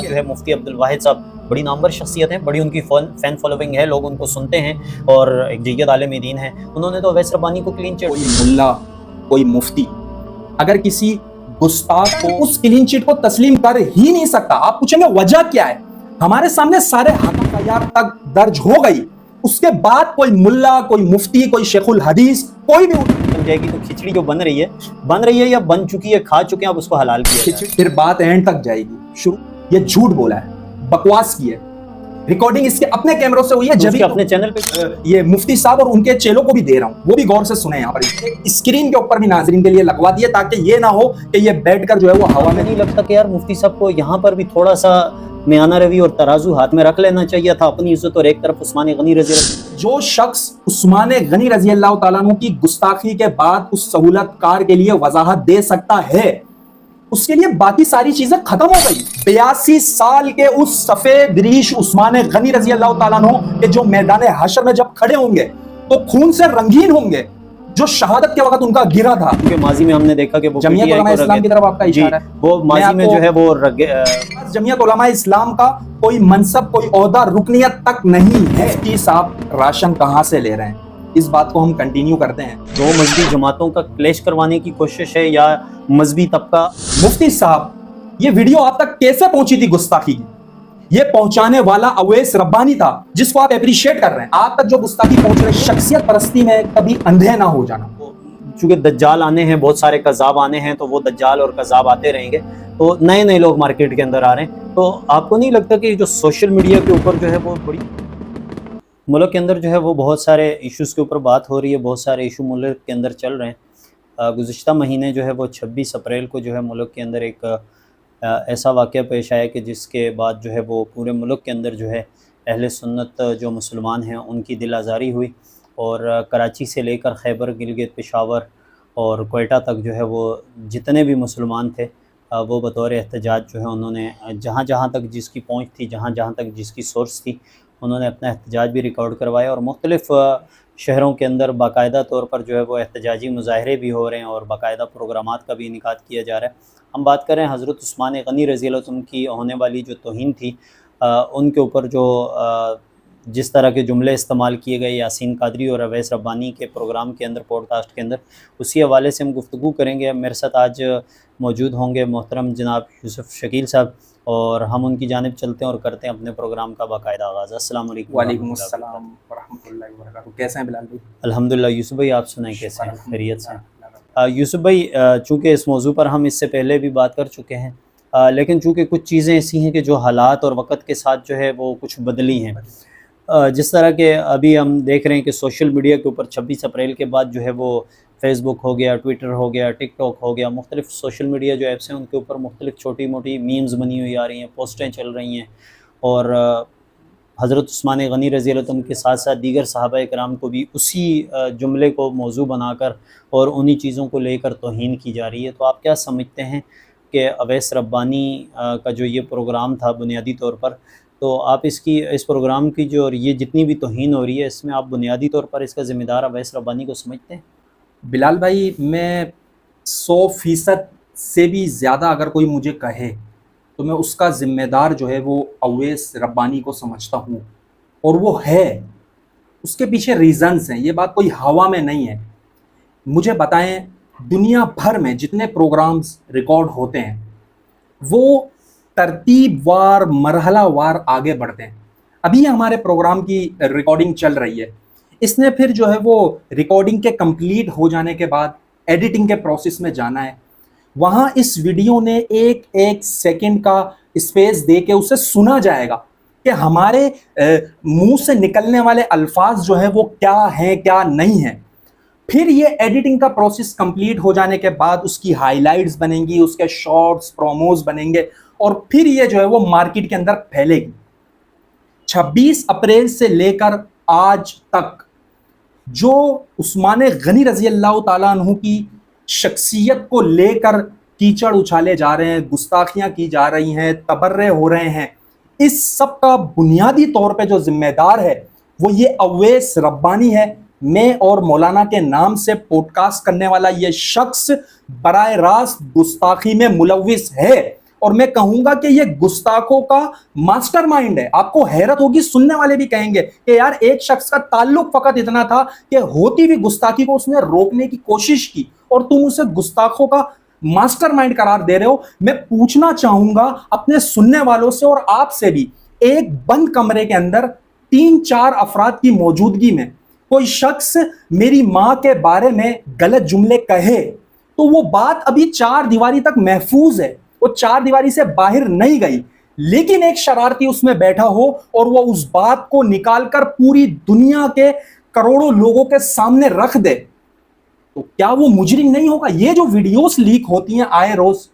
جو ہے مفتی عبدالواحد صاحب بڑی نامور شخصیت ہیں, بڑی ان کی فین فالوونگ ہے, لوگ ان کو سنتے ہیں اور ایک جید عالم دین ہیں. انہوں نے تو اویس ربانی کو کلین چٹ. کوئی ملا, کوئی مفتی اگر کسی گستاخ کو اس کلین چٹ کو تسلیم کر ہی نہیں سکتا, آپ پوچھیں گے وجہ کیا ہے؟ ہمارے سامنے سارے حقائق تک درج ہو گئی, اس کے بعد کوئی ملا, کوئی مفتی, کوئی شیخ الحدیث, کوئی بھی بن جائے گی تو کھچڑی جو بن رہی ہے یا بن چکی ہے, کھا چکے ہیں, اب اس کو حلال کیا جائے. پھر بات اینڈ تک جائے گی. شروع یہ جھوٹ بولا ہے, بکواس کی ہے, ریکارڈنگ اس کے اپنے کیمروں سے ہوئی ہے, جب اپنے چینل پہ یہ مفتی صاحب اور ان کے چیلوں کو بھی دے رہا ہوں, وہ بھی غور سے سنیں. یہاں پر اسکرین کے اوپر بھی ناظرین کے لیے لگوا دیے تاکہ یہ نہ ہو کہ یہ بیٹھ کر جو ہے وہ ہوا میں. نہیں لگتا کہ یار مفتی صاحب کو یہاں پر بھی تھوڑا سا میانہ روی اور ترازو ہاتھ میں رکھ لینا چاہیے تھا, اپنی عزت اور ایک طرف عثمان غنی رضی اللہ. جو شخص عثمان غنی رضی اللہ تعالیٰ عنہ کی گستاخی کے بعد اس سہولت کار کے لیے وضاحت دے سکتا ہے, اس کے لیے باقی ساری چیزیں ختم ہو گئی. 82 سال کے اس سفید ریش عثمان غنی رضی اللہ تعالیٰ عنہ کے جو میدان حشر میں جب کھڑے ہوں گے تو خون سے رنگین ہوں گے, جو شہادت کے وقت ان کا گرا تھا. کیونکہ ماضی میں ہم نے دیکھا کہ وہ جمعیت علماء اسلام کی طرف آپ کا اشارہ ہے, وہ ماضی میں جو ہے وہ جمعیت علماء اسلام کا کوئی منصب, کوئی عہدہ, رکنیت تک نہیں ہے. مفتی صاحب راشن کہاں سے لے رہے ہیں, اس بات کو ہم کنٹینیو کرتے ہیں. دو مذہبی جماعتوں کا کلیش کروانے کی کوشش ہے یا مذہبی طبقہ. مفتی صاحب یہ ویڈیو آپ تک کیسے پہنچی تھی گستاخی کی؟ یہ پہنچانے والا اویس ربانی تھا, جس کو آپ اپریشیٹ کر رہے ہیں. آپ تک جو گستاخی پہنچ رہی, شخصیت پرستی میں کبھی اندھے نہ ہو جانا. چونکہ دجال آنے ہیں, بہت سارے کذاب آنے ہیں, تو وہ دجال اور کذاب آتے رہیں گے, تو نئے نئے لوگ مارکیٹ کے اندر آ رہے ہیں. تو آپ کو نہیں لگتا کہ جو سوشل میڈیا کے اوپر جو ہے وہ بڑی ملک کے اندر جو ہے وہ بہت سارے ایشوز کے اوپر بات ہو رہی ہے, بہت سارے ایشو ملک کے اندر چل رہے ہیں. گزشتہ مہینے جو ہے وہ 26 اپریل کو جو ہے ملک کے اندر ایک ایسا واقعہ پیش آیا کہ جس کے بعد جو ہے وہ پورے ملک کے اندر جو ہے اہل سنت جو مسلمان ہیں ان کی دل آزاری ہوئی, اور کراچی سے لے کر خیبر, گلگت, پشاور اور کوئٹہ تک جو ہے وہ جتنے بھی مسلمان تھے وہ بطور احتجاج جو ہے انہوں نے جہاں جہاں تک جس کی پہنچ تھی, جہاں جہاں تک جس کی سورس تھی, انہوں نے اپنا احتجاج بھی ریکارڈ کروایا, اور مختلف شہروں کے اندر باقاعدہ طور پر جو ہے وہ احتجاجی مظاہرے بھی ہو رہے ہیں اور باقاعدہ پروگرامات کا بھی انعقاد کیا جا رہا ہے. ہم بات کریں حضرت عثمان غنی رضی اللہ عنہ کی ہونے والی جو توہین تھی, ان کے اوپر جو جس طرح کے جملے استعمال کیے گئے یاسین قادری اور اویس ربانی کے پروگرام کے اندر, پوڈ کاسٹ کے اندر, اسی حوالے سے ہم گفتگو کریں گے. میرے ساتھ آج موجود ہوں گے محترم جناب یوسف شکیل صاحب, اور ہم ان کی جانب چلتے ہیں اور کرتے ہیں اپنے پروگرام کا باقاعدہ آغاز. السلام علیکم. وعلیکم السلام ورحمۃ اللہ وبرکاتہ. کیسے ہیں بلال بھائی؟ الحمدللہ. یوسف بھائی آپ سنائیں کیسے ہیں, خیریت سے؟ یوسف بھائی چونکہ اس موضوع پر ہم اس سے پہلے بھی بات کر چکے ہیں, لیکن چونکہ کچھ چیزیں ایسی ہیں کہ جو حالات اور وقت کے ساتھ جو ہے وہ کچھ بدلی ہیں. جس طرح کہ ابھی ہم دیکھ رہے ہیں کہ سوشل میڈیا کے اوپر 26 اپریل کے بعد جو ہے وہ فیس بک ہو گیا, ٹویٹر ہو گیا, ٹک ٹاک ہو گیا, مختلف سوشل میڈیا جو ایپس ہیں ان کے اوپر مختلف چھوٹی موٹی میمز بنی ہوئی آ رہی ہیں, پوسٹیں چل رہی ہیں, اور حضرت عثمان غنی رضی اللہ عنہ کے ساتھ ساتھ دیگر صحابہ کرام کو بھی اسی جملے کو موضوع بنا کر اور انہی چیزوں کو لے کر توہین کی جا رہی ہے. تو آپ کیا سمجھتے ہیں کہ اویس ربانی کا جو یہ پروگرام تھا بنیادی طور پر, تو آپ اس پروگرام کی جو اور یہ جتنی بھی توہین ہو رہی ہے, اس میں آپ بنیادی طور پر اس کا ذمہ دار اویس ربانی کو سمجھتے ہیں؟ بلال بھائی میں 100% سے بھی زیادہ اگر کوئی مجھے کہے تو میں اس کا ذمہ دار جو ہے وہ اویس ربانی کو سمجھتا ہوں, اور وہ ہے. اس کے پیچھے ریزنز ہیں, یہ بات کوئی ہوا میں نہیں ہے. مجھے بتائیں دنیا بھر میں جتنے پروگرامز ریکارڈ ہوتے ہیں وہ ترتیب وار, مرحلہ وار آگے بڑھتے ہیں. ابھی ہمارے پروگرام کی ریکارڈنگ چل رہی ہے, اس نے پھر جو ہے وہ ریکارڈنگ کے کمپلیٹ ہو جانے کے بعد ایڈیٹنگ کے پروسیس میں جانا ہے. وہاں اس ویڈیو نے ایک ایک سیکنڈ کا اسپیس دے کے اسے سنا جائے گا کہ ہمارے منہ سے نکلنے والے الفاظ جو ہیں وہ کیا ہیں کیا نہیں ہیں. پھر یہ ایڈیٹنگ کا پروسیس کمپلیٹ ہو جانے کے بعد اس کی ہائی لائٹس بنیں گی, اس کے شارٹس, پروموز بنیں گے, اور پھر یہ جو ہے وہ مارکیٹ کے اندر پھیلے گی. 26 اپریل سے لے کر آج تک جو عثمان غنی رضی اللہ تعالیٰ عنہ کی شخصیت کو لے کر کیچڑ اچھالے جا رہے ہیں, گستاخیاں کی جا رہی ہیں, تبرے ہو رہے ہیں, اس سب کا بنیادی طور پہ جو ذمہ دار ہے وہ یہ اویس ربانی ہے. میں اور مولانا کے نام سے پوڈ کاسٹ کرنے والا یہ شخص براہ راست گستاخی میں ملوث ہے, اور میں کہوں گا کہ یہ گستاخوں کا ماسٹر مائنڈ ہے. آپ کو حیرت ہوگی, سننے والے بھی کہیں گے کہ یار ایک شخص کا تعلق فقط اتنا تھا کہ ہوتی ہوئی گستاخی کو اس نے روکنے کی کوشش کی اور تم اسے گستاخوں کا ماسٹر مائنڈ قرار دے رہے ہو. میں پوچھنا چاہوں گا اپنے سننے والوں سے اور آپ سے بھی, ایک بند کمرے کے اندر 3-4 افراد کی موجودگی میں کوئی شخص میری ماں کے بارے میں غلط جملے کہے تو وہ بات ابھی 4 دیواری تک محفوظ ہے, وہ 4 دیواری سے باہر نہیں گئی, لیکن ایک شرارتی اس میں بیٹھا ہو اور وہ اس بات کو نکال کر پوری دنیا کے کروڑوں لوگوں کے سامنے رکھ دے, تو کیا وہ مجرم نہیں ہوگا؟ یہ جو ویڈیوز لیک ہوتی ہیں آئے روز,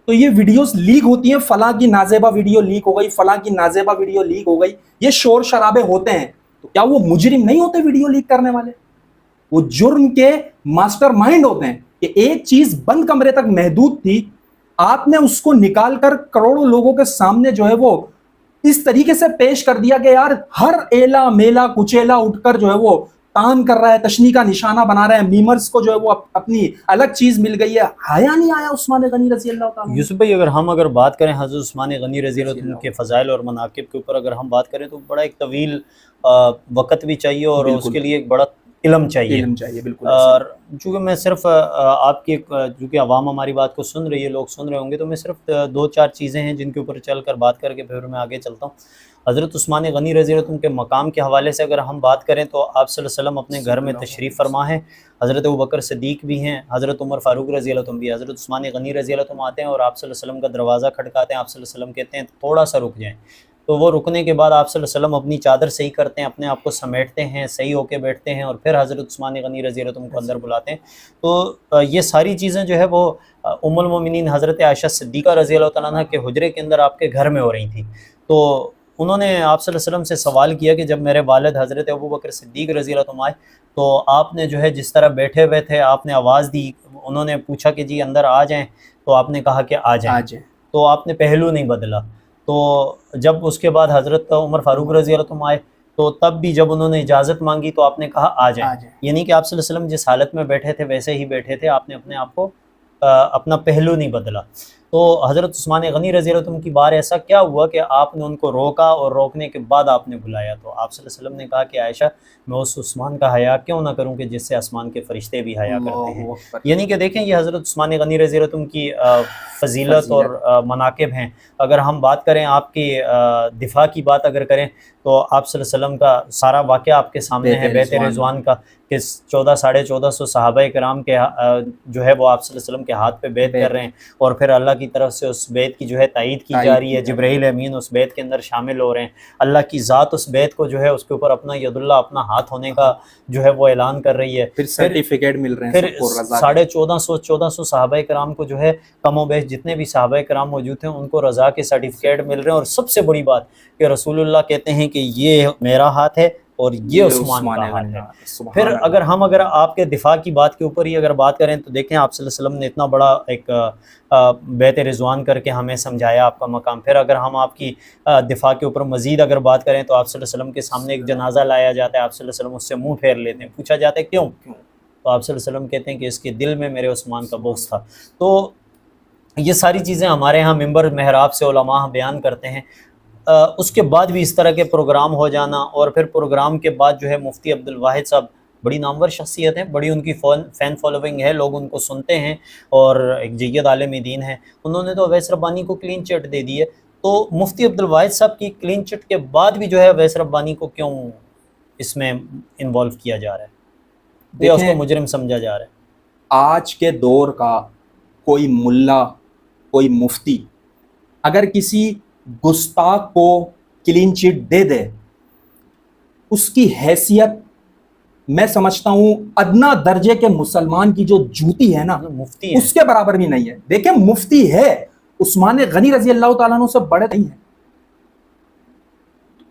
تو یہ ویڈیوز لیک ہوتی ہیں, فلاں کی نازیبہ ویڈیو لیک ہو گئی, فلاں کی نازیبہ ویڈیو لیک ہو گئی, یہ شور شرابے ہوتے ہیں, تو کیا وہ مجرم نہیں ہوتے ویڈیو لیک کرنے والے؟ وہ جرم کے ماسٹر مائنڈ ہوتے ہیں کہ ایک چیز بند کمرے تک محدود تھی, آپ نے اس کو نکال کر کروڑوں لوگوں کے سامنے جو ہے وہ اس طریقے سے پیش کر دیا کہ یار ہر ایلا میلا کچیلا اٹھ کر جو ہے وہ تان کر رہا ہے, تشنی کا نشانہ بنا رہا ہے, میمرز کو جو ہے وہ اپنی الگ چیز مل گئی ہے. حیا نہیں آیا عثمان غنی رضی اللہ تعالیٰ؟ یوسف بھائی, اگر بات کریں حضرت عثمان غنی رضی اللہ عنہ کے فضائل اور مناقب کے اوپر اگر ہم بات کریں تو بڑا ایک طویل وقت بھی چاہیے اور اس کے لیے ایک بڑا علم چاہیے. بالکل. اور چونکہ میں صرف آپ کی چونکہ عوام ہماری بات کو سن رہی ہے, لوگ سن رہے ہوں گے, تو میں صرف 2-4 چیزیں ہیں جن کے اوپر چل کر بات کر کے پھر میں آگے چلتا ہوں. حضرت عثمان غنی رضی اللہ عنہ کے مقام کے حوالے سے اگر ہم بات کریں تو آپ صلی اللہ علیہ وسلم اپنے گھر میں تشریف فرما ہیں, حضرت ابوبکر صدیق بھی ہیں, حضرت عمر فاروق رضی اللہ عنہ بھی, حضرت عثمان غنی رضی اللہ عنہ آتے ہیں اور آپ صلی اللہ علیہ وسلم کا دروازہ کھٹکاتے ہیں. آپ صلی اللہ علیہ وسلم کہتے ہیں تھوڑا سا رک جائیں, تو وہ رکنے کے بعد آپ صلی اللہ علیہ وسلم اپنی چادر صحیح کرتے ہیں, اپنے آپ کو سمیٹتے ہیں, صحیح ہو کے بیٹھتے ہیں اور پھر حضرت عثمان غنی رضی اللہ عنہ کو اندر بلاتے ہیں. تو یہ ساری چیزیں جو ہے وہ ام المومنین حضرت عائشہ صدیقہ رضی اللہ تعالیٰ عنہ کے حجرے کے اندر آپ کے گھر میں ہو رہی تھیں. تو انہوں نے آپ صلی اللہ علیہ وسلم سے سوال کیا کہ جب میرے والد حضرت ابوبکر صدیق رضی اللہ عنہ آئے تو آپ نے جو ہے جس طرح بیٹھے ہوئے تھے آپ نے آواز دی, انہوں نے پوچھا کہ جی اندر آ جائیں, تو آپ نے کہا کہ آ جائیں, تو آپ نے پہلو نہیں بدلا. تو جب اس کے بعد حضرت عمر فاروق رضی اللہ عنہ آئے تو تب بھی جب انہوں نے اجازت مانگی تو آپ نے کہا آ جائیں, یعنی کہ آپ صلی اللہ علیہ وسلم جس حالت میں بیٹھے تھے ویسے ہی بیٹھے تھے, آپ نے اپنے آپ کو اپنا پہلو نہیں بدلا. تو حضرت عثمان غنی رضی اللہ عنہ کی بار ایسا کیا ہوا کہ آپ نے ان کو روکا اور روکنے کے بعد آپ نے بلایا؟ تو آپ صلی اللہ علیہ وسلم نے کہا کہ عائشہ میں اس عثمان کا حیا کیوں نہ کروں کہ جس سے آسمان کے فرشتے بھی حیا کرتے ہیں. یعنی کہ دیکھیں یہ حضرت عثمان غنی رضی اللہ عنہ کی فضیلت اور مناقب ہیں. اگر ہم بات کریں آپ کی دفاع کی بات اگر کریں تو آپ صلی اللہ علیہ وسلم کا سارا واقعہ آپ کے سامنے ہے, بیت رضوان کا, کہ 1400-1450 صحابہ کرام کے جو ہے وہ آپ صلی اللہ علیہ وسلم کے ہاتھ پہ بیعت کر رہے ہیں اور پھر اللہ کی طرف سے اس بیعت کی جو ہے تائید کی جا رہی ہے, جبرائیل امین اس بیعت کے اندر شامل ہو رہے ہیں, اللہ کی ذات اس بیعت کو جو ہے اس کے اوپر اپنا ید اللہ اپنا ہاتھ ہونے کا جو ہے وہ اعلان کر رہی ہے, پھر سرٹیفکیٹ مل رہے ہیں, پھر 1450 صحابہ کرام کو جو ہے کم و بیش جتنے بھی صحابہ کرام موجود ہیں ان کو رضا کے سرٹیفکیٹ مل رہے ہیں. اور سب سے بڑی بات کہ رسول اللہ کہتے ہیں کہ یہ میرا ہاتھ ہے اور یہ عثمان کا ہاتھ ہے. پھر اگر آپ کے دفاع کی بات کے اوپر ہی اگر بات کریں تو دیکھیں آپ صلی اللہ علیہ وسلم نے اتنا بڑا ایک بیت رضوان کر کے ہمیں سمجھایا آپ کا مقام. پھر اگر ہم آپ کی دفاع کے اوپر مزید اگر بات کریں تو آپ صلی اللہ علیہ وسلم کے سامنے ایک جنازہ لایا جاتا ہے, آپ صلی اللہ علیہ وسلم اس سے منہ پھیر لیتے ہیں, پوچھا جاتا ہے کیوں؟ تو آپ صلی اللہ علیہ وسلم کہتے ہیں کہ اس کے دل میں میرے عثمان کا بغض تھا. تو یہ ساری چیزیں ہمارے ہاں ممبر محراب سے علماء بیان کرتے ہیں. اس کے بعد بھی اس طرح کے پروگرام ہو جانا اور پھر پروگرام کے بعد جو ہے مفتی عبدالواحد صاحب بڑی نامور شخصیت ہیں, بڑی ان کی فین فالوونگ ہے, لوگ ان کو سنتے ہیں اور ایک جید عالم دین ہے. انہوں نے تو اویس ربانی کو کلین چٹ دے دی ہے, تو مفتی عبدالواحد صاحب کی کلین چٹ کے بعد بھی جو ہے اویس ربانی کو کیوں اس میں انوالو کیا جا رہا ہے یا اس کو مجرم سمجھا جا رہا ہے؟ آج کے دور کا کوئی ملا کوئی مفتی اگر کسی گستاخ کو کلین چٹ دے دے, اس کی حیثیت میں سمجھتا ہوں ادنا درجے کے مسلمان کی جو جوتی ہے نا مفتی اس کے برابر بھی نہیں ہے. دیکھیں مفتی ہے, عثمان غنی رضی اللہ تعالیٰ عنہ سے بڑے نہیں ہیں.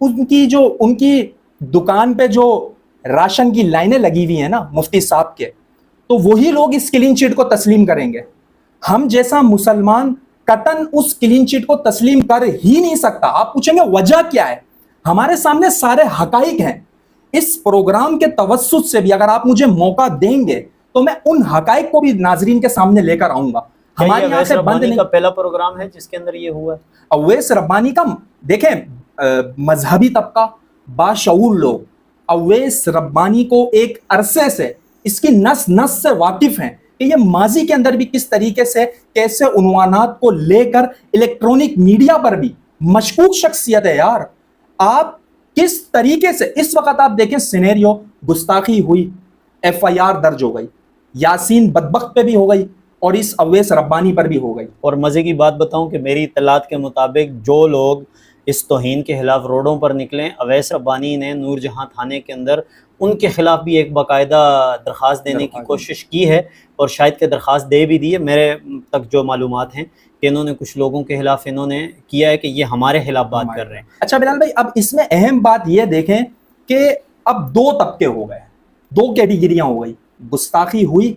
ان کی دکان پہ جو راشن کی لائنیں لگی ہوئی ہیں نا مفتی صاحب کے, تو وہی لوگ اس کلین چٹ کو تسلیم کریں گے. ہم جیسا مسلمان قطعاً اس کلین چٹ کو تسلیم کر ہی نہیں سکتا. آپ پوچھیں گے وجہ کیا ہے؟ ہمارے سامنے سارے حقائق ہیں. اس پروگرام کے توسط سے بھی اگر آپ مجھے موقع دیں گے تو میں ان حقائق کو بھی ناظرین کے سامنے لے کر آؤں گا. ہماری یہاں سے بند نہیں. کا پہلا پروگرام ہے جس کے اندر یہ ہوا ہے. اویس ربانی کا دیکھیں مذہبی طبقہ، باشعور لوگ اویس ربانی کو ایک عرصے سے اس کی نس نس سے واقف ہیں کہ یہ ماضی کے اندر بھی کس طریقے سے کیسے عنوانات کو لے کر الیکٹرونک میڈیا پر بھی مشکوک شخصیت ہے یار. آپ کس طریقے سے اس وقت آپ دیکھیں سینیریو، گستاخی ہوئی، ایف آئی آر درج ہو گئی، یاسین بدبخت پہ بھی ہو گئی اور اس اویس ربانی پر بھی ہو گئی. اور مزے کی بات بتاؤں کہ میری اطلاعات کے مطابق جو لوگ اس توہین کے خلاف روڈوں پر نکلیں، اویس ربانی نے نور جہاں تھانے کے اندر ان کے خلاف بھی ایک باقاعدہ درخواست دینے کی کوشش کی ہے اور شاید کہ درخواست دے بھی دی ہے. میرے تک جو معلومات ہیں کہ انہوں نے کچھ لوگوں کے خلاف انہوں نے کیا ہے کہ یہ ہمارے خلاف بات کر رہے ہیں. اچھا بلال بھائی، اب اس میں اہم بات یہ دیکھیں کہ اب دو طبقے ہو گئے، دو کیٹیگریاں ہو گئی. گستاخی ہوئی،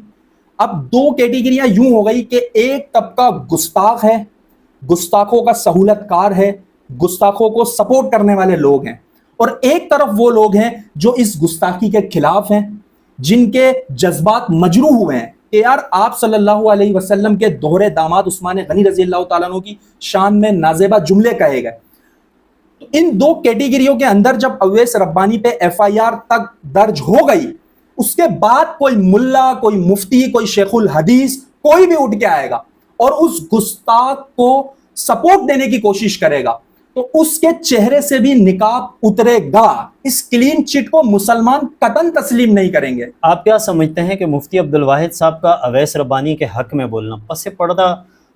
اب دو کیٹیگریاں یوں ہو گئی کہ ایک طبقہ گستاخ ہے، گستاخوں کا سہولت کار ہے، گستاخوں کو سپورٹ کرنے والے لوگ ہیں، اور ایک طرف وہ لوگ ہیں جو اس گستاخی کے خلاف ہیں، جن کے جذبات مجروح ہوئے ہیں کہ یار آپ صلی اللہ علیہ وسلم کے دوہرے داماد عثمان غنی رضی اللہ تعالیٰ عنہ کی شان میں نازیبہ جملے کہے گئے. تو ان دو کیٹیگریوں کے اندر جب اویس ربانی پہ ایف آئی آر تک درج ہو گئی، اس کے بعد کوئی ملا، کوئی مفتی، کوئی شیخ الحدیث، کوئی بھی اٹھ کے آئے گا اور اس گستاخ کو سپورٹ دینے کی کوشش کرے گا تو اس کے چہرے سے بھی نقاب اترے گا. اس کلین چٹ کو مسلمان قطعاً تسلیم نہیں کریں گے. آپ کیا سمجھتے ہیں کہ مفتی عبدالواحد صاحب کا اویس ربانی کے حق میں بولنا پس پردہ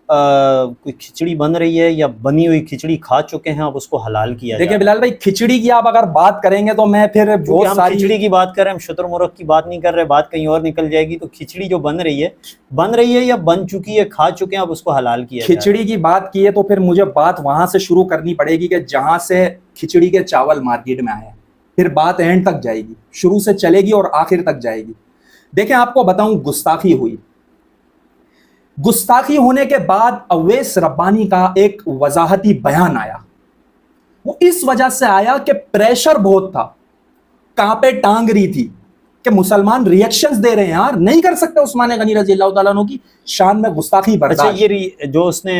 کوئی کھچڑی بن رہی ہے یا بنی ہوئی کھچڑی کھا چکے ہیں، اب اس کو حلال کیا جائے؟ دیکھیں بلال بھائی، کھچڑی کی آپ اگر بات کریں گے تو میں پھر ہم کھچڑی کی بات کر رہے ہیں، ہم شتر مرغ کی بات نہیں کر رہے، بات کہیں اور نکل جائے گی. تو کھچڑی جو بن رہی ہے یا بن چکی ہے، کھا چکے ہیں، اب اس کو حلال کیا جائے؟ کھچڑی کی بات کی ہے تو پھر مجھے بات وہاں سے شروع کرنی پڑے گی کہ جہاں سے کھچڑی کے چاول مارکیٹ میں آئے، پھر بات اینڈ تک جائے گی، شروع سے چلے گی اور آخر تک جائے گی. دیکھیں آپ کو بتاؤں، گستاخی ہوئی، گستاخی ہونے کے بعد اویس ربانی کا ایک وضاحتی بیان آیا. وہ اس وجہ سے آیا کہ پریشر بہت تھا، کانپے ٹانگ رہی تھی کہ مسلمان ریئیکشنز دے رہے ہیں یار، نہیں کر سکتے عثمان غنی رضی اللہ تعالیٰ عنہ کی شان میں گستاخی برداشت. اچھا، یہ جو اس نے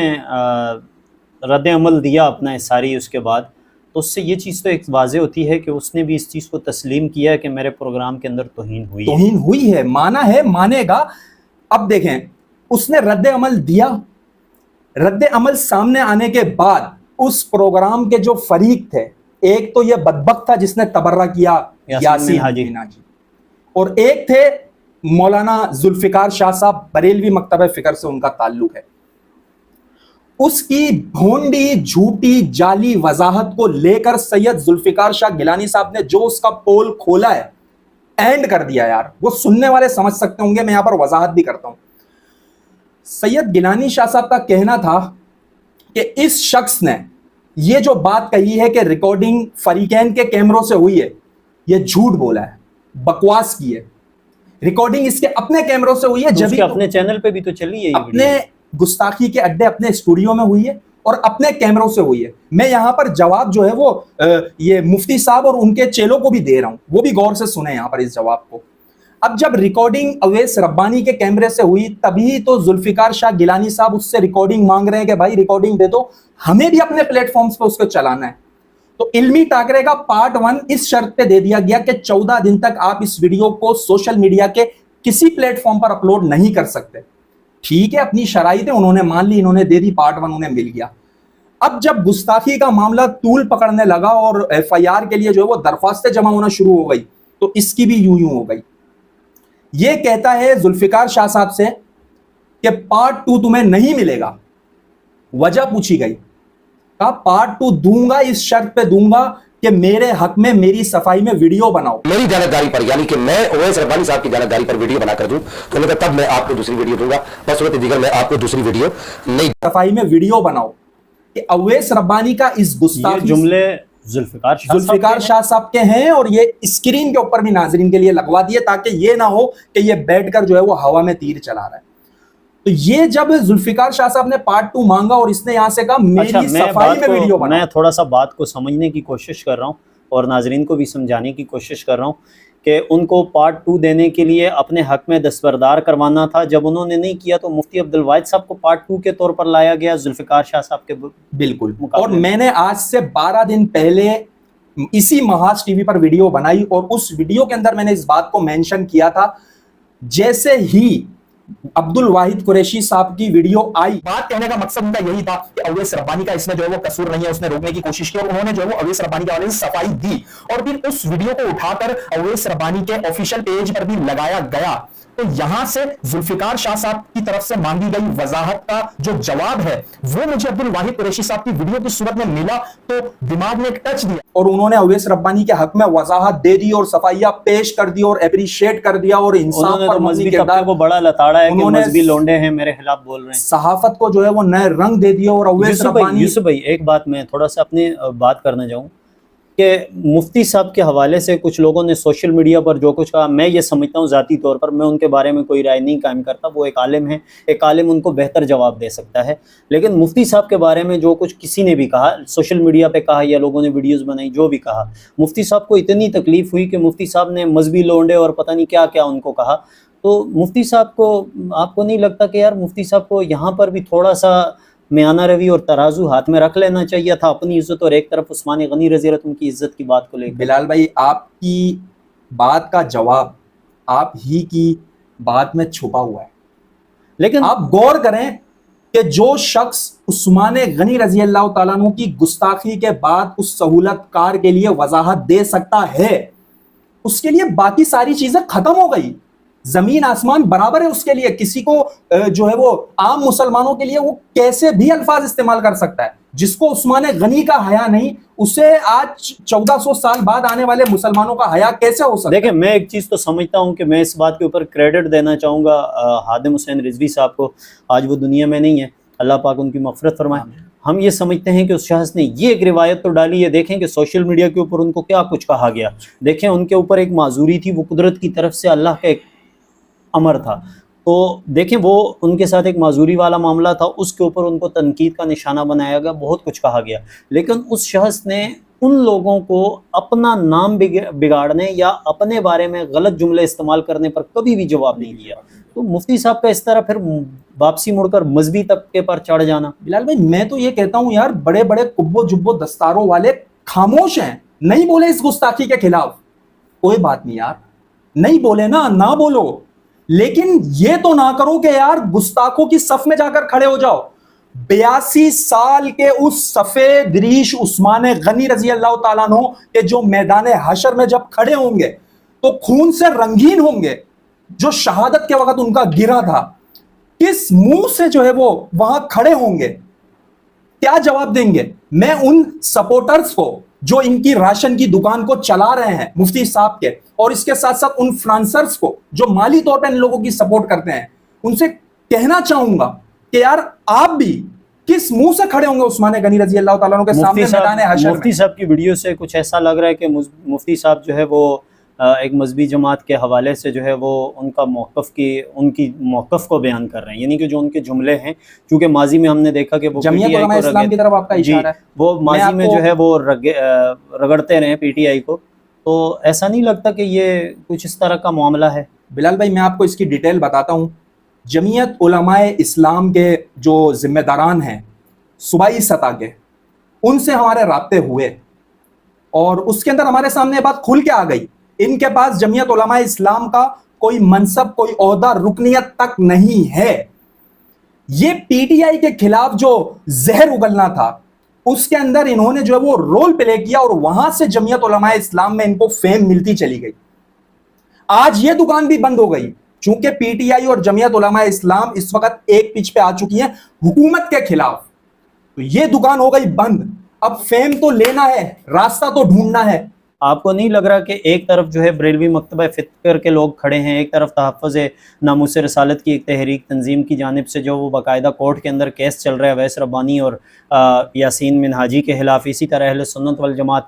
رد عمل دیا اپنا ساری اس کے بعد، تو اس سے یہ چیز تو ایک واضح ہوتی ہے کہ اس نے بھی اس چیز کو تسلیم کیا ہے کہ میرے پروگرام کے اندر توہین ہوئی ہے، مانا ہے، مانے گا. اب دیکھیں اس نے رد عمل دیا، رد عمل سامنے آنے کے بعد اس پروگرام کے جو فریق تھے، ایک تو یہ بدبخت تھا جس نے تبرہ کیا یاسین حاجی، اور ایک تھے مولانا ذوالفقار شاہ صاحب، بریلوی مکتبہ فکر سے ان کا تعلق ہے. اس کی بھونڈی، جھوٹی، جعلی وضاحت کو لے کر سید ذوالفقار شاہ گیلانی صاحب نے جو اس کا پول کھولا ہے، اینڈ کر دیا یار. وہ سننے والے سمجھ سکتے ہوں گے، میں یہاں پر وضاحت بھی کرتا ہوں. سید گیلانی شاہ صاحب کا کہنا تھا کہ اس شخص نے یہ جو بات کہی ہے کہ ریکارڈنگ فریقین کے کیمروں سے ہوئی ہے، یہ جھوٹ بولا ہے، بکواس کی ہے. ریکارڈنگ اس کے اپنے کیمروں سے ہوئی ہے، جب اپنے چینل پہ بھی تو چلی ہے، اپنے گستاخی کے اڈے اپنے اسٹوڈیو میں ہوئی ہے اور اپنے کیمروں سے ہوئی ہے. میں یہاں پر جواب جو ہے وہ یہ مفتی صاحب اور ان کے چیلوں کو بھی دے رہا ہوں، وہ بھی غور سے سنیں یہاں پر اس جواب کو. اب جب ریکارڈنگ اویس ربانی کے کیمرے سے ہوئی، تبھی تو ذوالفقار شاہ گیلانی صاحب اس سے ریکارڈنگ مانگ رہے ہیں کہ بھائی ریکارڈنگ دے دو، ہمیں بھی اپنے پلیٹ فارمز پہ اس کو چلانا ہے. تو علمی ٹاکرے کا پارٹ 1 اس شرط پہ دے دیا گیا کہ 14 دن تک آپ اس ویڈیو کو سوشل میڈیا کے کسی پلیٹ فارم پر اپلوڈ نہیں کر سکتے. ٹھیک ہے، اپنی شرائطیں انہوں نے مان لی، انہوں نے دے دی، پارٹ 1 انہیں مل گیا. اب جب گستاخی کا معاملہ طول پکڑنے لگا اور ایف آئی آر کے لیے جو ہے وہ درخواستیں جمع ہونا شروع ہو گئی، تو اس کی بھی یوں ہو گئی. یہ کہتا ہے ذوالفقار شاہ صاحب سے کہ پارٹ 2 تمہیں نہیں ملے گا. وجہ پوچھی گئی، کہا پارٹ 2 دوں گا، اس شرط پہ دوں گا کہ میرے حق میں میری صفائی میں ویڈیو بناؤ، میری جانبداری پر، یعنی کہ میں اویس ربانی صاحب کی جانبداری پر ویڈیو بنا کر دوں تو میں تب میں آپ کو دوسری ویڈیو دوں گا، بس صورت دیگر میں آپ کو دوسری ویڈیو نہیں. صفائی میں ویڈیو بناؤ. کہ اویس ربانی کا اس گستاخی جملے ذوالفقار شاہ صاحب کے ہیں اور یہ اسکرین کے اوپر بھی ناظرین کے لیے لگوا دیے تاکہ یہ نہ ہو کہ یہ بیٹھ کر جو ہے وہ ہوا میں تیر چلا رہا ہے. تو یہ جب ذوالفقار شاہ صاحب نے پارٹ 2 مانگا اور اس نے یہاں سے کہا میری صفائی میں ویڈیو بنا. میں تھوڑا سا بات کو سمجھنے کی کوشش کر رہا ہوں اور ناظرین کو بھی سمجھانے کی کوشش کر رہا ہوں کہ ان کو پارٹ 2 دینے کے لیے اپنے حق میں دستبردار کروانا تھا. جب انہوں نے نہیں کیا تو مفتی عبدالواحد صاحب کو پارٹ 2 کے طور پر لایا گیا ذوالفقار شاہ صاحب کے بالکل. مقابلے. اور میں نے آج سے 12 دن پہلے اسی محاذ ٹی وی پر ویڈیو بنائی اور اس ویڈیو کے اندر میں نے اس بات کو مینشن کیا تھا. جیسے ہی عبد الواحد قریشی صاحب کی ویڈیو آئی, بات کہنے کا مقصد ان کا یہی تھا کہ اویس ربانی کا اس میں جو ہے وہ قصور نہیں ہے, اس نے روکنے کی کوشش کی اور انہوں نے جو ہے وہ اویس ربانی کے حوالے سے صفائی دی اور پھر اس ویڈیو کو اٹھا کر اویس ربانی کے آفیشیل پیج پر بھی لگایا گیا. تو یہاں سے ذوالفقار شاہ صاحب کی طرف سے مانگی گئی وضاحت کا جو جواب ہے وہ مجھے عبد الواحد قریشی صاحب کی ویڈیو کی صورت میں ملا تو دماغ میں ایک ٹچ دیا اور انہوں نے اویس ربانی کے حق میں وضاحت دے دی اور صفائیہ پیش کر دی اور اپریشیٹ کر دیا اور انصاف انہوں نے پر تو مبنی مذہبی کردار طبقے کو بڑا لتاڑا ہے کہ انہوں نے مذہبی لونڈے ہیں میرے خلاف بول رہے ہیں. صحافت کو جو ہے وہ نئے رنگ دے دیا. اور اویس ربانی یوسف بھائی ایک بات میں تھوڑا سا اپنی بات کرنا چاہوں کہ مفتی صاحب کے حوالے سے کچھ لوگوں نے سوشل میڈیا پر جو کچھ کہا, میں یہ سمجھتا ہوں ذاتی طور پر, میں ان کے بارے میں کوئی رائے نہیں قائم کرتا, وہ ایک عالم ہے, ایک عالم ان کو بہتر جواب دے سکتا ہے. لیکن مفتی صاحب کے بارے میں جو کچھ کسی نے بھی کہا, سوشل میڈیا پہ کہا یا لوگوں نے ویڈیوز بنائی, جو بھی کہا, مفتی صاحب کو اتنی تکلیف ہوئی کہ مفتی صاحب نے مذہبی لونڈے اور پتہ نہیں کیا کیا ان کو کہا. تو مفتی صاحب کو, آپ کو نہیں لگتا کہ یار مفتی صاحب کو یہاں پر بھی تھوڑا سا میانہ روی اور ترازو ہاتھ میں رکھ لینا چاہیے تھا, اپنی عزت اور ایک طرف عثمان غنی رضی اللہ عنہ کی عزت کی بات کو لے کر؟ بلال بھائی, آپ کی بات کا جواب آپ ہی کی بات میں چھپا ہوا ہے. لیکن آپ غور کریں کہ جو شخص عثمان غنی رضی اللہ تعالیٰ عنہ کی گستاخی کے بعد اس سہولت کار کے لیے وضاحت دے سکتا ہے, اس کے لیے باقی ساری چیزیں ختم ہو گئی. زمین آسمان برابر ہے اس کے لیے. کسی کو جو ہے وہ عام مسلمانوں کے لیے وہ کیسے بھی الفاظ استعمال کر سکتا ہے. جس کو عثمان غنی کا حیا نہیں, اسے آج 1400 سال بعد آنے والے مسلمانوں کا حیا کیسے ہو سکتا ہے؟ دیکھیں, میں ایک چیز تو سمجھتا ہوں کہ میں اس بات کے اوپر کریڈٹ دینا چاہوں گا ہادم حسین رضوی صاحب کو. آج وہ دنیا میں نہیں ہے, اللہ پاک ان کی مغفرت فرمائے. ہم یہ سمجھتے ہیں کہ اس شخص نے یہ ایک روایت تو ڈالی ہے. دیکھیں کہ سوشل میڈیا کے اوپر ان کو کیا کچھ کہا گیا. دیکھیں ان کے اوپر ایک معذوری تھی, وہ قدرت کی طرف سے اللہ کا ایک امر تھا. تو دیکھیں وہ ان کے ساتھ ایک معذوری والا معاملہ تھا, اس کے اوپر ان کو تنقید کا نشانہ بنایا گیا, بہت کچھ کہا گیا. لیکن اس شخص نے ان لوگوں کو اپنا نام بگاڑنے یا اپنے بارے میں غلط جملے استعمال کرنے پر کبھی بھی جواب نہیں دیا. تو مفتی صاحب کا اس طرح پھر واپسی مڑ کر مذہبی طبقے پر چڑھ جانا. بلال بھائی, میں تو یہ کہتا ہوں یار, بڑے بڑے کبو جبو دستاروں والے خاموش ہیں, نہیں بولے اس گستاخی کے خلاف. کوئی بات نہیں یار, نہیں بولے نا, نہ بولو, لیکن یہ تو نہ کرو کہ یار گستاخوں کی صف میں جا کر کھڑے ہو جاؤ. 82 سال کے اس سفید ریش عثمان غنی رضی اللہ تعالیٰ عنہ کہ جو میدان حشر میں جب کھڑے ہوں گے تو خون سے رنگین ہوں گے, جو شہادت کے وقت ان کا گرا تھا, کس منہ سے جو ہے وہ وہاں کھڑے ہوں گے, کیا جواب دیں گے؟ میں ان سپورٹرز کو جو ان کی راشن کی دکان کو چلا رہے ہیں مفتی صاحب کے, اور اس کے ساتھ ساتھ ان فنانسرز کو جو مالی طور پہ ان لوگوں کی سپورٹ کرتے ہیں, ان سے کہنا چاہوں گا کہ یار آپ بھی کس منہ سے کھڑے ہوں گے عثمان غنی رضی اللہ تعالیٰ عنہ کے سامنے میدان حشر میں؟ مفتی صاحب کی ویڈیو سے کچھ ایسا لگ رہا ہے کہ مفتی صاحب جو ہے وہ ایک مذہبی جماعت کے حوالے سے جو ہے وہ ان کا ان کی موقف کو بیان کر رہے ہیں. یعنی کہ جو ان کے جملے ہیں, چونکہ ماضی میں ہم نے دیکھا کہ وہ جمعیت علماء اسلام کی طرف آپ کا اشارہ ہے, وہ ماضی میں جو ہے وہ رگڑتے رہے پی ٹی آئی کو. تو ایسا نہیں لگتا کہ یہ کچھ اس طرح کا معاملہ ہے؟ بلال بھائی, میں آپ کو اس کی ڈیٹیل بتاتا ہوں. جمعیت علماء اسلام کے جو ذمہ داران ہیں صوبائی سطح کے, ان سے ہمارے رابطے ہوئے اور اس کے اندر ہمارے سامنے بات کھل کے آ گئی. ان کے پاس جمعیت علماء اسلام کا کوئی منصب, کوئی عہدہ, رکنیت تک نہیں ہے. یہ پی ٹی آئی کے خلاف جو زہر اگلنا تھا اس کے اندر انہوں نے جو ہے وہ رول پلے کیا اور وہاں سے جمعیت علماء اسلام میں ان کو فیم ملتی چلی گئی. آج یہ دکان بھی بند ہو گئی چونکہ پی ٹی آئی اور جمعیت علماء اسلام اس وقت ایک پچ پہ آ چکی ہیں حکومت کے خلاف. تو یہ دکان ہو گئی بند. اب فیم تو لینا ہے, راستہ تو ڈھونڈنا ہے. آپ کو نہیں لگ رہا کہ ایک طرف جو ہے بریلوی مکتبہ فکر کے لوگ کھڑے ہیں, ایک طرف تحفظ ناموس رسالت کی ایک تحریک تنظیم کی جانب سے جو وہ باقاعدہ کورٹ کے اندر کیس چل رہا ہے اویس ربانی اور یاسین منہاجی کے خلاف, اسی طرح اہل سنت والجماعت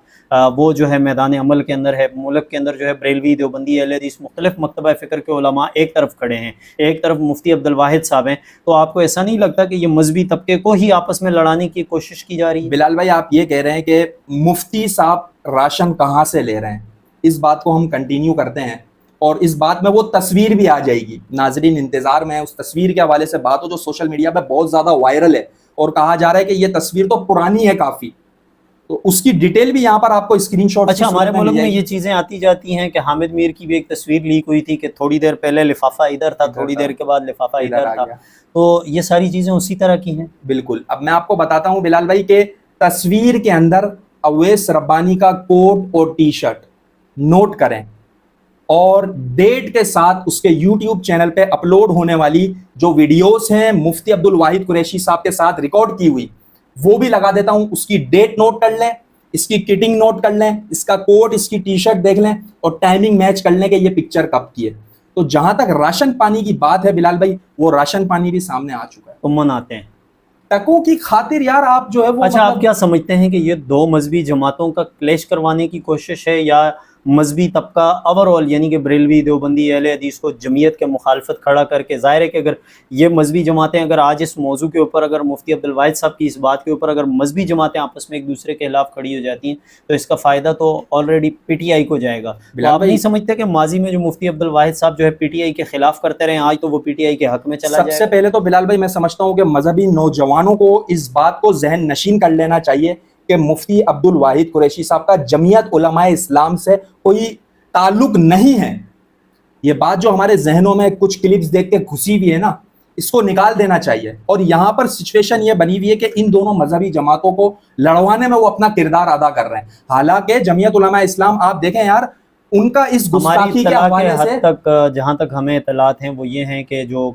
وہ جو ہے میدان عمل کے اندر ہے. ملک کے اندر جو ہے بریلوی, دیوبندی, اہل حدیث, مختلف مکتبہ فکر کے علماء ایک طرف کھڑے ہیں, ایک طرف مفتی عبدالواحد صاحب ہیں. تو آپ کو ایسا نہیں لگتا کہ یہ مذہبی طبقے کو ہی آپس میں لڑانے کی کوشش کی جا رہی ہے؟ بلال بھائی, آپ یہ کہہ رہے ہیں کہ مفتی صاحب راشن کہاں سے لے رہے ہیں؟ اس بات کو ہم کنٹینیو کرتے ہیں اور اس بات میں وہ تصویر بھی آ جائے گی. ناظرین انتظار میں اس تصویر کے حوالے سے بات ہو جو سوشل میڈیا پہ بہت زیادہ وائرل ہے اور کہا جا رہا ہے کہ یہ تصویر تو پرانی ہے کافی, تو اس کی ڈیٹیل بھی یہاں پر آپ کو اسکرین شاٹ. اچھا, ہمارے ملک میں یہ چیزیں آتی جاتی ہیں کہ حامد میر کی بھی ایک تصویر لیک ہوئی تھی کہ تھوڑی دیر پہلے لفافہ ادھر تھا, تھوڑی دیر کے بعد لفافہ ادھر تھا, تو یہ ساری چیزیں اسی طرح کی ہیں. بالکل. اب میں آپ کو بتاتا ہوں بلال بھائی کہ تصویر کے اندر اویس ربانی کا کوٹ اور ٹی شرٹ نوٹ کریں اور ڈیٹ کے ساتھ اس کے یوٹیوب چینل پہ اپلوڈ ہونے والی جو ویڈیوز ہیں مفتی عبد الواحد قریشی صاحب کے ساتھ ریکارڈ کی ہوئی وہ بھی لگا دیتا ہوں. اس کی ڈیٹ نوٹ کر لیں, اس کی کٹنگ نوٹ کر لیں, اس کا کوٹ, اس کی ٹی شرٹ دیکھ لیں اور ٹائمنگ میچ کر لیں کہ یہ پکچر کب کی ہے. تو جہاں تک راشن پانی کی بات ہے بلال بھائی, وہ راشن پانی بھی سامنے آ چکا ہے. تو مناتے ہیں ٹکوں کی خاطر یار آپ جو ہے وہ. اچھا, آپ کیا سمجھتے ہیں کہ یہ دو مذہبی جماعتوں کا کلیش کروانے کی کوشش ہے یا مذہبی طبقہ اوور آل یعنی کہ بریلوی, دیوبندی, اہل حدیث کو جمعیت کے مخالفت کھڑا کر کے, ظاہر ہے کہ اگر یہ مذہبی جماعتیں اگر آج اس موضوع کے اوپر اگر مفتی عبد الواحد صاحب کی اس بات کے اوپر اگر مذہبی جماعتیں آپس میں ایک دوسرے کے خلاف کھڑی ہو جاتی ہیں تو اس کا فائدہ تو آلریڈی پی ٹی آئی کو جائے گا. آپ نہیں سمجھتے کہ ماضی میں جو مفتی عبد الواحد صاحب جو ہے پی ٹی آئی کے خلاف کرتے رہے, آج تو وہ پی ٹی آئی کے حق میں چلا جائے. سب سے پہلے تو بلال بھائی میں سمجھتا ہوں کہ مذہبی نوجوانوں کو اس بات کو ذہن نشین کر لینا چاہیے کہ مفتی عبد الواحد قریشی صاحب کا جمعیت علماء اسلام سے کوئی تعلق نہیں ہے. یہ بات جو ہمارے ذہنوں میں کچھ کلپس دیکھ کے گھسی ہوئی ہے نا, اس کو نکال دینا چاہیے. اور یہاں پر سچویشن یہ بنی ہوئی ہے کہ ان دونوں مذہبی جماعتوں کو لڑوانے میں وہ اپنا کردار ادا کر رہے ہیں. حالانکہ جمعیت علماء اسلام آپ دیکھیں یار, ان کا اس گستاخی کے حوالے سے تک جہاں تک ہمیں اطلاعات ہیں وہ یہ ہیں کہ جو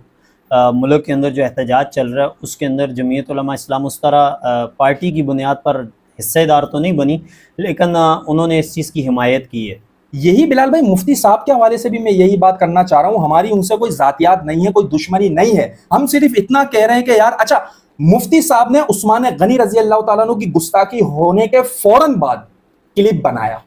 ملک کے اندر جو احتجاج چل رہا ہے اس کے اندر جمعیت علماء اسلام اس طرح پارٹی کی بنیاد پر حصے دار تو نہیں بنی, لیکن انہوں نے اس چیز کی حمایت کی ہے. یہی بلال بھائی مفتی صاحب کے حوالے سے بھی میں یہی بات کرنا چاہ رہا ہوں. ہماری ان سے کوئی ذاتیات نہیں ہے, کوئی دشمنی نہیں ہے. ہم صرف اتنا کہہ رہے ہیں کہ یار اچھا, مفتی صاحب نے عثمان غنی رضی اللہ تعالیٰ عنہ کی گستاخی ہونے کے فوراً بعد کلپ بنایا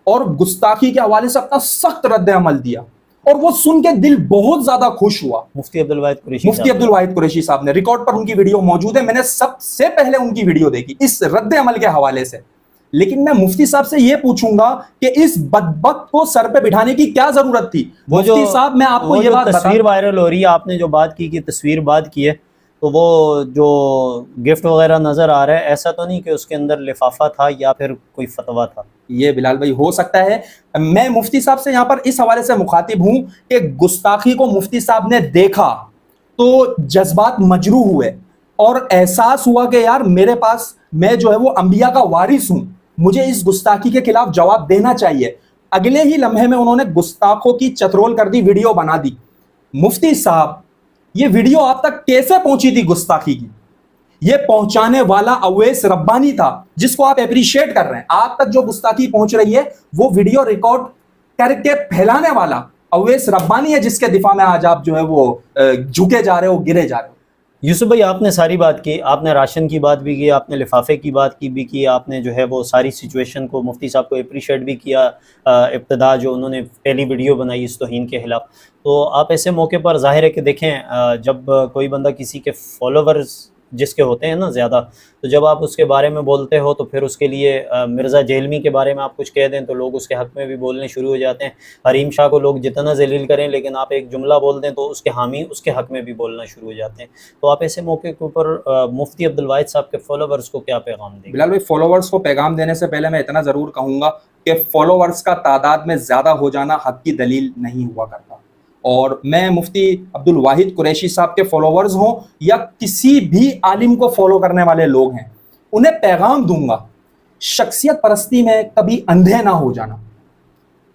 اور گستاخی کے حوالے سے اپنا سخت رد عمل دیا اور وہ سن کے دل بہت زیادہ خوش ہوا. مفتی عبد الواحد قریشی صاحب نے ریکارڈ پر ان کی ویڈیو موجود ہے, میں نے سب سے پہلے ان کی ویڈیو دیکھی اس رد عمل کے حوالے سے. لیکن میں مفتی صاحب سے یہ پوچھوں گا کہ اس بدبخت کو سر پہ بٹھانے کی کیا ضرورت تھی؟ مفتی صاحب میں آپ کو یہ بات تصویر وائرل ہو رہی ہے, آپ نے جو بات کی کہ تصویر بات کی ہے, تو وہ جو گفٹ وغیرہ نظر آ رہا ہے ایسا تو نہیں کہ اس کے اندر لفافہ تھا یا پھر کوئی فتویٰ تھا؟ یہ بلال بھائی ہو سکتا ہے. میں مفتی صاحب سے یہاں پر اس حوالے سے مخاطب ہوں کہ گستاخی کو مفتی صاحب نے دیکھا تو جذبات مجروح ہوئے اور احساس ہوا کہ یار میرے پاس, میں جو ہے وہ انبیاء کا وارث ہوں, مجھے اس گستاخی کے خلاف جواب دینا چاہیے. اگلے ہی لمحے میں انہوں نے گستاخوں کی چترول کر دی, ویڈیو بنا دی. مفتی صاحب یہ ویڈیو آپ تک کیسے پہنچی تھی گستاخی کی؟ یہ پہنچانے والا اویس ربانی تھا جس کو آپ اپریشیٹ کر رہے ہیں. آپ تک جو گستاخی پہنچ رہی ہے وہ ویڈیو ریکارڈ کر کے پھیلانے والا اویس ربانی ہے جس کے دفاع میں آج آپ جو ہے وہ جھکے جا رہے ہو, گرے جا رہے ہو. یوسف بھائی آپ نے ساری بات کی, آپ نے راشن کی بات بھی کی, آپ نے لفافے کی بات کی, آپ نے جو ہے وہ ساری سچویشن کو مفتی صاحب کو اپریشیٹ بھی کیا, ابتدا جو انہوں نے پہلی ویڈیو بنائی اس توہین کے خلاف. تو آپ ایسے موقع پر ظاہر ہے کہ دیکھیں جب کوئی بندہ کسی کے فالوورز جس کے ہوتے ہیں نا زیادہ, تو جب آپ اس کے بارے میں بولتے ہو تو پھر اس کے لیے مرزا جہلمی کے بارے میں آپ کچھ کہہ دیں تو لوگ اس کے حق میں بھی بولنے شروع ہو جاتے ہیں. حریم شاہ کو لوگ جتنا ذلیل کریں لیکن آپ ایک جملہ بول دیں تو اس کے حامی اس کے حق میں بھی بولنا شروع ہو جاتے ہیں. تو آپ ایسے موقع کے اوپر مفتی عبد الواحد صاحب کے فالوورز کو کیا پیغام دیں؟ بلال بھائی فالوورز کو پیغام دینے سے پہلے میں اتنا ضرور کہوں گا کہ فالوورز کا تعداد میں زیادہ ہو جانا حق کی دلیل نہیں ہوا کرتا. اور میں مفتی عبد الواحد قریشی صاحب کے فالوورز ہوں یا کسی بھی عالم کو فالو کرنے والے لوگ ہیں, انہیں پیغام دوں گا شخصیت پرستی میں کبھی اندھے نہ ہو جانا.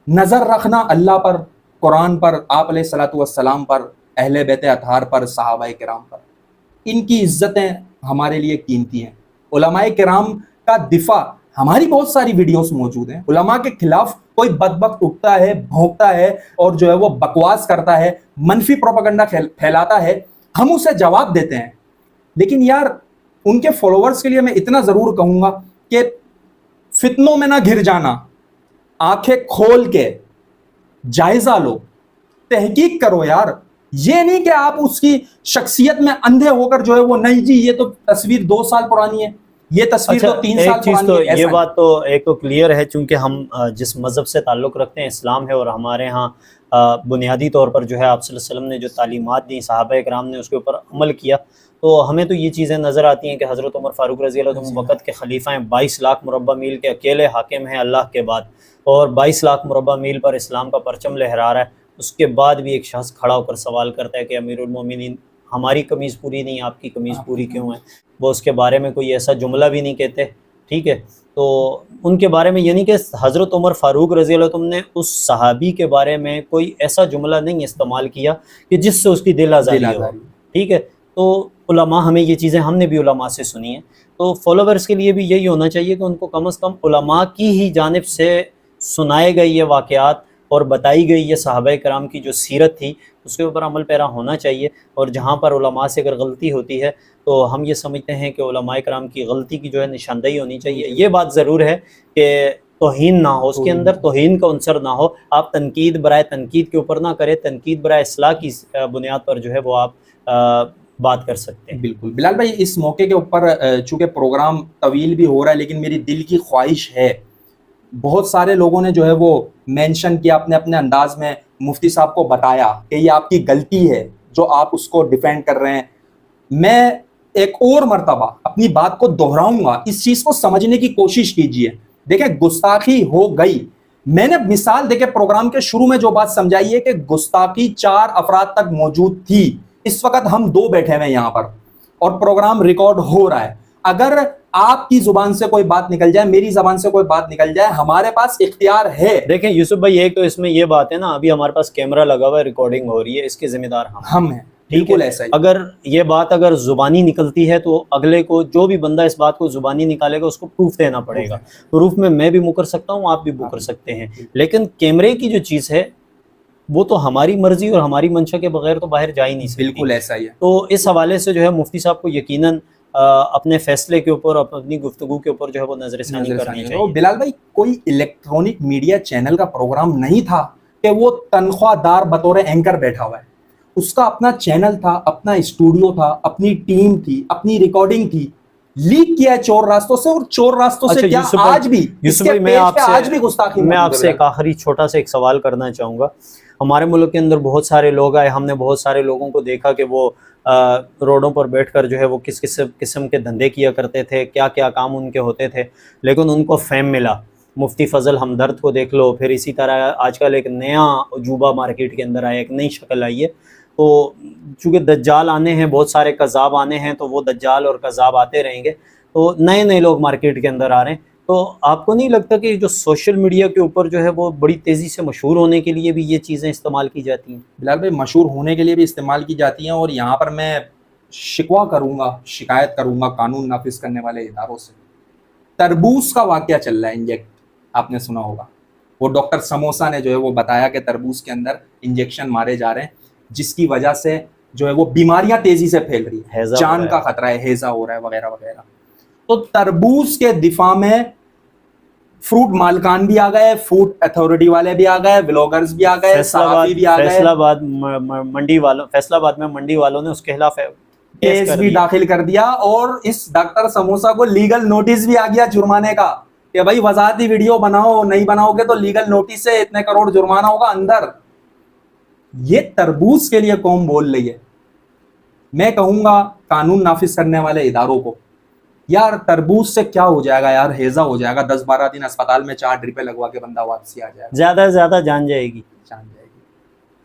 نظر رکھنا اللہ پر, قرآن پر, آپ علیہ الصلوۃ والسلام پر, اہل بیت اطہار پر, صحابہ کرام پر. ان کی عزتیں ہمارے لیے قیمتی ہیں. علماء کرام کا دفاع, ہماری بہت ساری ویڈیوز موجود ہیں. علماء کے خلاف کوئی بدبخت اٹھتا ہے, بھونکتا ہے اور جو ہے وہ بکواس کرتا ہے, منفی پروپیگنڈا پھیلاتا ہے, ہم اسے جواب دیتے ہیں. لیکن یار ان کے فالوورز کے لیے میں اتنا ضرور کہوں گا کہ فتنوں میں نہ گھر جانا, آنکھیں کھول کے جائزہ لو, تحقیق کرو یار. یہ نہیں کہ آپ اس کی شخصیت میں اندھے ہو کر جو ہے وہ نہیں جی یہ تو تصویر 2 سال پرانی ہے, یہ تصویر تو 3 سال ایک چیز تو پرانی ہے، یہ ایسا بات تو ایک تو کلیئر ہے، چونکہ ہم جس مذہب سے تعلق رکھتے ہیں اسلام ہے، اور ہمارے ہاں بنیادی طور پر جو ہے آپ صلی اللہ علیہ وسلم نے جو تعلیمات دی، صحابہ اکرام نے اس کے اوپر عمل کیا، تو ہمیں تو یہ چیزیں نظر آتی ہیں کہ حضرت عمر فاروق رضی اللہ عنہ وقت کے خلیفہ ہیں، 22 لاکھ مربع میل کے اکیلے حاکم ہیں اللہ کے بعد، اور 22 لاکھ مربع میل پر اسلام کا پرچم لہرا رہا ہے، اس کے بعد بھی ایک شخص کھڑا ہو کر سوال کرتا ہے کہ امیر المومنین ہماری قمیض پوری نہیں، آپ کی قمیض پوری کیوں ہے؟ وہ اس کے بارے میں کوئی ایسا جملہ بھی نہیں کہتے، ٹھیک ہے؟ تو ان کے بارے میں یعنی کہ حضرت عمر فاروق رضی اللہ عنہ نے اس صحابی کے بارے میں کوئی ایسا جملہ نہیں استعمال کیا کہ جس سے اس کی دل آزاری ہو، ٹھیک ہے؟ تو علماء ہمیں یہ چیزیں، ہم نے بھی علماء سے سنی ہیں، تو فالوورز کے لیے بھی یہی ہونا چاہیے کہ ان کو کم از کم علماء کی ہی جانب سے سنائے گئے یہ واقعات اور بتائی گئی یہ صحابہ کرام کی جو سیرت تھی اس کے اوپر عمل پیرا ہونا چاہیے، اور جہاں پر علماء سے اگر غلطی ہوتی ہے تو ہم یہ سمجھتے ہیں کہ علماء کرام کی غلطی کی جو ہے نشاندہی ہونی چاہیے۔ یہ بات ضرور ہے کہ توہین نہ ہو، اس کے اندر توہین کا عنصر نہ ہو، آپ تنقید برائے تنقید کے اوپر نہ کریں، تنقید برائے اصلاح کی بنیاد پر جو ہے وہ آپ بات کر سکتے ہیں۔ بالکل بلال بھائی، اس موقع کے اوپر چونکہ پروگرام طویل بھی ہو رہا ہے، لیکن میری دل کی خواہش ہے، بہت سارے لوگوں نے جو ہے وہ مینشن کیا اپنے اپنے انداز میں، مفتی صاحب کو بتایا کہ یہ آپ کی غلطی ہے جو آپ اس کو ڈیفینڈ کر رہے ہیں۔ میں ایک اور مرتبہ اپنی بات کو دہراؤں گا، اس چیز کو سمجھنے کی کوشش کیجئے۔ دیکھیں، گستاخی ہو گئی، میں نے مثال دیکھیں پروگرام کے شروع میں جو بات سمجھائی ہے کہ گستاخی 4 افراد تک موجود تھی، اس وقت ہم 2 بیٹھے ہوئے ہیں یہاں پر اور پروگرام ریکارڈ ہو رہا ہے۔ اگر آپ کی زبان سے کوئی بات نکل جائے، میری زبان سے کوئی بات نکل جائے، ہمارے پاس اختیار ہے۔ دیکھیں یوسف بھائی، ایک تو اس میں یہ بات ہے نا، ابھی ہمارے پاس کیمرہ لگا ہوا ہے، ریکارڈنگ ہو رہی ہے، اس کے ذمہ دار ہم ہیں، بالکل ایسا ہی۔ اگر یہ بات اگر زبانی نکلتی ہے تو اگلے کو، جو بھی بندہ اس بات کو زبانی نکالے گا اس کو پروف دینا پڑے گا، پروف میں بھی مکر سکتا ہوں، آپ بھی مکر سکتے ہیں، لیکن کیمرے کی جو چیز ہے وہ تو ہماری مرضی اور ہماری منشا کے بغیر تو باہر جا ہی نہیں سکتی۔ بالکل ایسا ہی ہے۔ تو اس حوالے سے جو ہے مفتی صاحب کو یقیناً اپنے فیصلے کے اوپر، اپنی گفتگو کے اوپر جو ہے وہ نظر ثانی کرنی چاہیے۔ بلال بھائی، کوئی الیکٹرونک میڈیا چینل کا پروگرام نہیں تھا کہ وہ تنخواہ دار بطور اینکر بیٹھا ہوا ہے، اس کا اپنا چینل تھا، اپنا اسٹوڈیو تھا، اپنی ٹیم تھی، اپنی ریکارڈنگ تھی، لیک کیا ہے چور راستوں سے، اور چور راستوں سے کیا آج بھی یوسف بھائی، میں آپ سے ایک آخری چھوٹا سا ایک سوال کرنا چاہوں گا۔ ہمارے ملک کے اندر بہت سارے لوگ آئے، ہم نے بہت سارے لوگوں کو دیکھا کہ وہ روڈوں پر بیٹھ کر جو ہے وہ کس قسم کے دھندے کیا کرتے تھے، کیا کیا کام ان کے ہوتے تھے، لیکن ان کو فیم ملا۔ مفتی فضل ہمدرد کو دیکھ لو، پھر اسی طرح آج کل ایک نیا عجوبہ مارکیٹ کے اندر آیا، ایک نئی شکل آئی ہے۔ تو چونکہ دجال آنے ہیں، بہت سارے کذاب آنے ہیں، تو وہ دجال اور کذاب آتے رہیں گے، تو نئے لوگ مارکیٹ کے اندر آ رہے ہیں۔ تو آپ کو نہیں لگتا کہ جو سوشل میڈیا کے اوپر جو ہے وہ بڑی تیزی سے مشہور ہونے کے لیے بھی یہ چیزیں استعمال کی جاتی ہیں؟ بلال بھائی، مشہور ہونے کے لیے بھی استعمال کی جاتی ہیں، اور یہاں پر میں شکوہ کروں گا، شکایت کروں گا قانون نافذ کرنے والے اداروں سے۔ تربوز کا واقعہ چل رہا ہے، انجیکٹ، آپ نے سنا ہوگا، وہ ڈاکٹر سموسا نے جو ہے وہ بتایا کہ تربوز کے اندر انجیکشن مارے جا رہے ہیں، جس کی وجہ سے جو ہے وہ بیماریاں تیزی سے پھیل رہی ہیں، جان کا خطرہ ہے، ہیضہ ہو رہا ہے وغیرہ وغیرہ۔ تو تربوز کے دفاع میں فروٹ مالکان بھی آ گئے، فوڈ اتھارٹی والے بھی آ گئے، بلاگرز بھی آ گئے، صحافی بھی آ گئے، فیصل آباد میں منڈی والوں نے اس کے خلاف کیس بھی داخل کر دیا، اور اس ڈاکٹر سموسا کو لیگل نوٹس بھی آ گیا جرمانے کا کہ بھائی وضاحتی ویڈیو بناؤ، نہیں بناؤ گے تو لیگل نوٹس سے اتنے کروڑ جرمانہ ہوگا اندر۔ یہ تربوز کے لیے قوم بول رہی ہے۔ میں کہوں گا قانون نافذ کرنے والے اداروں کو، یار تربوز سے کیا ہو جائے گا یار، ہیضہ ہو جائے گا، 10-12 دن اسپتال میں 4 ڈرپیں لگوا کے بندہ واپسی آ جائے گا، زیادہ سے زیادہ جان جائے گی۔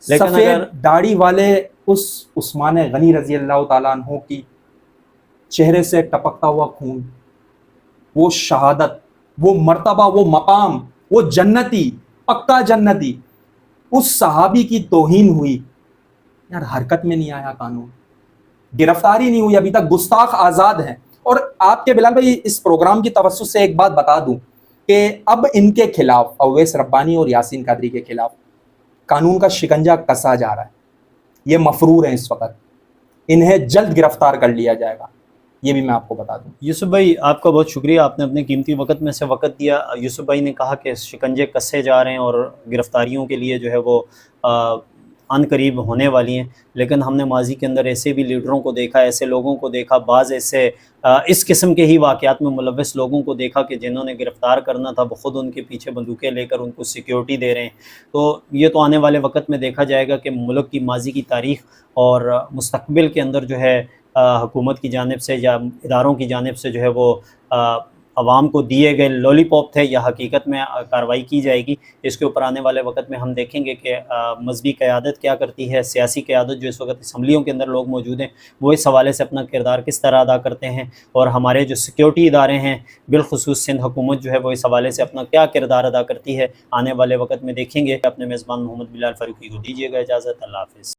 لیکن سفید داڑھی والے اس عثمان غنی رضی اللہ تعالیٰ عنہ کی چہرے سے ٹپکتا ہوا خون، وہ شہادت، وہ مرتبہ، وہ مقام، وہ جنتی، پکا جنتی، اس صحابی کی توہین ہوئی، یار حرکت میں نہیں آیا قانون، گرفتاری نہیں ہوئی ابھی تک، گستاخ آزاد ہیں۔ اور آپ کے بلال بھائی، اس پروگرام کی توسط سے ایک بات بتا دوں کہ اب ان کے خلاف، اویس ربانی اور یاسین قادری کے خلاف قانون کا شکنجہ کسا جا رہا ہے، یہ مفرور ہیں اس وقت، انہیں جلد گرفتار کر لیا جائے گا، یہ بھی میں آپ کو بتا دوں۔ یوسف بھائی، آپ کا بہت شکریہ، آپ نے اپنے قیمتی وقت میں سے وقت دیا۔ یوسف بھائی نے کہا کہ شکنجے کسے جا رہے ہیں اور گرفتاریوں کے لیے جو ہے وہ عن قریب ہونے والی ہیں، لیکن ہم نے ماضی کے اندر ایسے بھی لیڈروں کو دیکھا، ایسے لوگوں کو دیکھا، بعض ایسے اس قسم کے ہی واقعات میں ملوث لوگوں کو دیکھا کہ جنہوں نے گرفتار کرنا تھا وہ خود ان کے پیچھے بندوقیں لے کر ان کو سیکیورٹی دے رہے ہیں۔ تو یہ تو آنے والے وقت میں دیکھا جائے گا کہ ملک کی ماضی کی تاریخ اور مستقبل کے اندر جو ہے حکومت کی جانب سے یا اداروں کی جانب سے جو ہے وہ عوام کو دیے گئے لولی پاپ تھے یا حقیقت میں کارروائی کی جائے گی۔ اس کے اوپر آنے والے وقت میں ہم دیکھیں گے کہ مذہبی قیادت کیا کرتی ہے، سیاسی قیادت جو اس وقت اسمبلیوں کے اندر لوگ موجود ہیں وہ اس حوالے سے اپنا کردار کس طرح ادا کرتے ہیں، اور ہمارے جو سیکیورٹی ادارے ہیں بالخصوص سندھ حکومت جو ہے وہ اس حوالے سے اپنا کیا کردار ادا کرتی ہے، آنے والے وقت میں دیکھیں گے۔ اپنے میزبان محمد بلال فاروقی کو دیجیے گا اجازت، اللہ حافظ۔